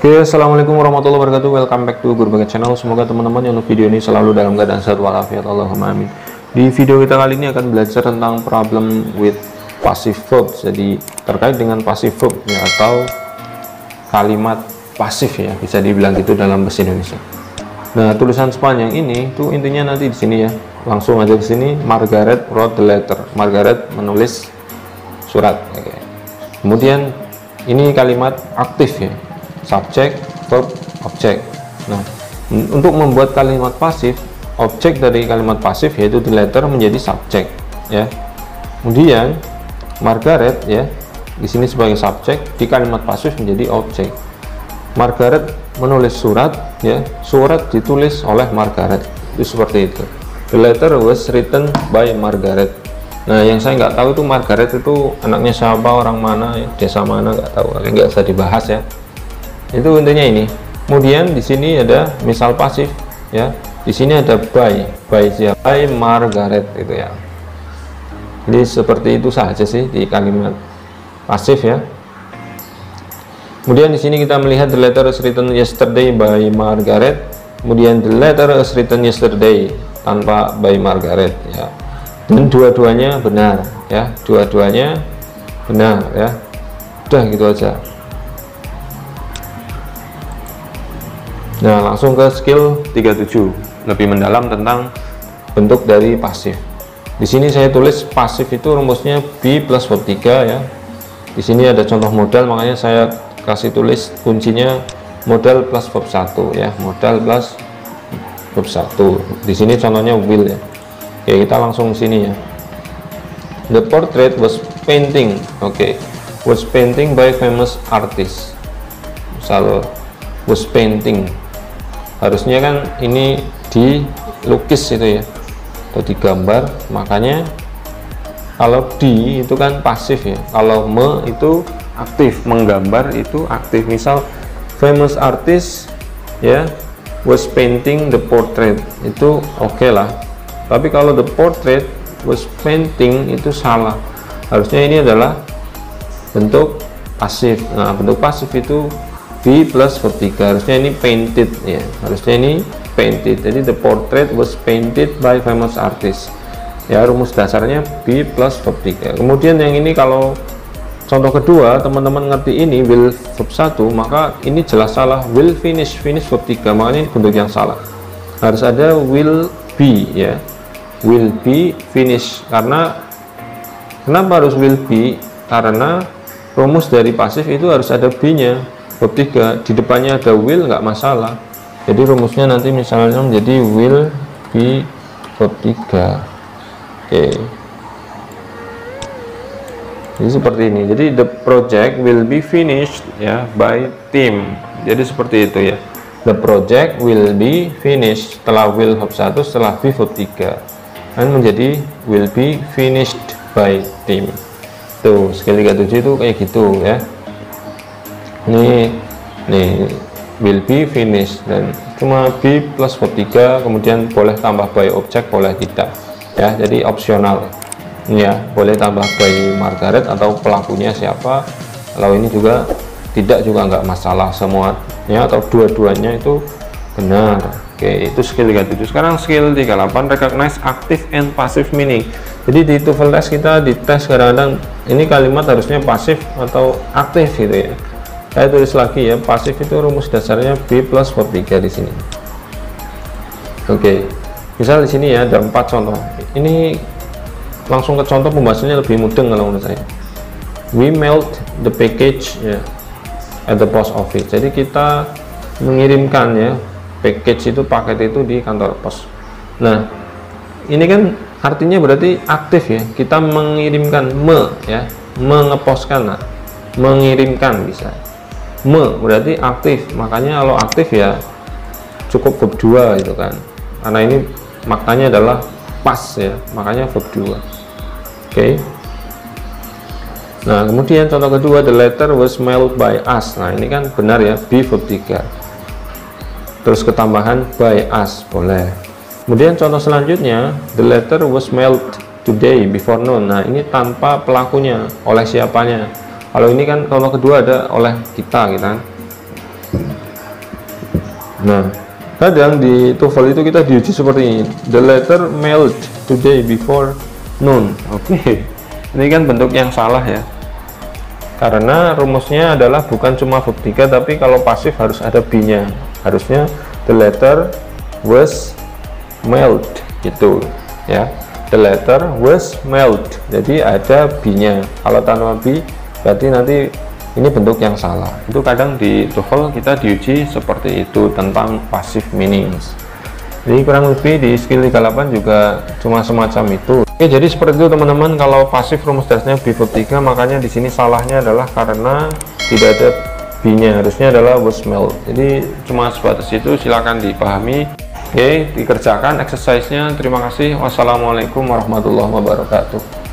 Oke, assalamualaikum warahmatullahi wabarakatuh. Welcome back to Guru Baget Channel. Semoga teman-teman yang nonton video ini selalu dalam keadaan sehat walafiat. Allahumma amin. Di video kita kali ini akan belajar tentang problem with passive verb. Jadi terkait dengan passive verb ya, atau kalimat pasif ya, bisa dibilang gitu dalam bahasa Indonesia. Nah, tulisan sepanjang ini tuh intinya nanti di sini ya. Langsung aja ke sini. Margaret wrote the letter. Margaret menulis surat. Oke. Kemudian ini kalimat aktif ya. Subject, verb, object. Nah, untuk membuat kalimat pasif, objek dari kalimat pasif yaitu the letter menjadi subjek ya. Kemudian Margaret ya di sini sebagai subjek, di kalimat pasif menjadi objek. Margaret menulis surat ya, surat ditulis oleh Margaret, itu seperti itu. The letter was written by Margaret. Nah, yang saya nggak tahu itu Margaret itu anaknya siapa, orang mana, desa mana, nggak tahu, nggak usah dibahas ya. Itu intinya ini. Kemudian di sini ada misal pasif ya. Di sini ada by siapa? By Margaret itu ya. Jadi seperti itu saja sih di kalimat pasif ya. Kemudian di sini kita melihat the letter is written yesterday by Margaret. Kemudian the letter is written yesterday tanpa by Margaret ya. Dan dua-duanya benar ya. Dua-duanya benar ya. Udah gitu aja. Nah, langsung ke skill 37, lebih mendalam tentang bentuk dari pasif. Di sini saya tulis pasif itu rumusnya be plus verb 3 ya. Di sini ada contoh modal, makanya saya kasih tulis kuncinya modal plus verb 1 ya, modal plus verb 1. Di sini contohnya will ya. Oke, kita langsung sini ya. The portrait was painting. Oke, was painting by famous artist. Misal was painting, harusnya kan ini dilukis itu ya, atau digambar, makanya kalau di itu kan pasif ya, kalau me itu aktif, menggambar itu aktif. Misal famous artist ya was painting the portrait, itu oke lah. Tapi kalau the portrait was painting itu salah, harusnya ini adalah bentuk pasif. Nah, bentuk pasif itu be plus verb 3, harusnya ini painted ya, harusnya ini painted. Jadi the portrait was painted by famous artist ya, rumus dasarnya be plus verb 3. Kemudian yang ini kalau contoh kedua teman-teman ngerti ini will verb 1, maka ini jelas salah, will finish verb 3, makanya ini bentuk yang salah, harus ada will be ya, will be finish. Karena kenapa harus will be? Karena rumus dari pasif itu harus ada be nya, verb 3, di depannya ada will nggak masalah. Jadi rumusnya nanti misalnya menjadi will be verb 3. Oke. Jadi seperti ini. Jadi the project will be finished ya by team. Jadi seperti itu ya. The project will be finished, setelah will verb 1, setelah be verb 3. Dan menjadi will be finished by team. Tuh, skill 37 itu kayak gitu ya. Nih will be finished, dan cuma be plus verb 3, kemudian boleh tambah by objek, boleh tidak ya, jadi opsional ya, boleh tambah by Margaret atau pelakunya siapa. Kalau ini juga tidak, juga nggak masalah, semuanya atau dua-duanya itu benar. Oke, itu skill 37. Sekarang skill 38, recognize active and passive meaning. Jadi di TOEFL test kita dites kadang-kadang ini kalimat harusnya pasif atau aktif gitu ya. Saya tulis lagi ya, pasif itu rumus dasarnya be plus verb 3 di sini. Oke, misal di sini ya ada 4 contoh. Ini langsung ke contoh pembahasannya lebih mudeng kalau menurut saya. We mailed the package ya, at the post office. Jadi kita mengirimkan ya, package itu, paket itu di kantor pos. Nah, ini kan artinya berarti aktif ya. Kita mengirimkan ya, mengeposkan, nah, mengirimkan bisa. Berarti aktif, makanya kalau aktif ya cukup verb 2 itu kan, karena ini maknanya adalah pas ya, makanya verb 2. Oke. Nah, kemudian contoh kedua, the letter was mailed by us. Nah, ini kan benar ya, be verb 3, terus ketambahan by us, boleh. Kemudian contoh selanjutnya, the letter was mailed today before noon. Nah, ini tanpa pelakunya, oleh siapanya. Kalau ini kan contoh kedua ada oleh kita gitu kan. Nah, kadang di TOEFL itu kita diuji seperti ini, the letter mailed today before noon. Oke, ini kan bentuk yang salah ya, karena rumusnya adalah bukan cuma verb 3, tapi kalau pasif harus ada be nya, harusnya the letter was mailed gitu ya, the letter was mailed, jadi ada be nya. Kalau tanpa be berarti nanti ini bentuk yang salah. Itu kadang di TOEFL kita diuji seperti itu tentang passive meanings. Jadi kurang lebih di skill 38 juga cuma semacam itu. Oke, jadi seperti itu teman-teman. Kalau pasif rumus dasarnya be verb 3, makanya di sini salahnya adalah karena tidak ada be-nya, harusnya adalah was mailed. Jadi cuma sebatas itu, silakan dipahami. Oke, dikerjakan exercise-nya. Terima kasih. Wassalamualaikum warahmatullahi wabarakatuh.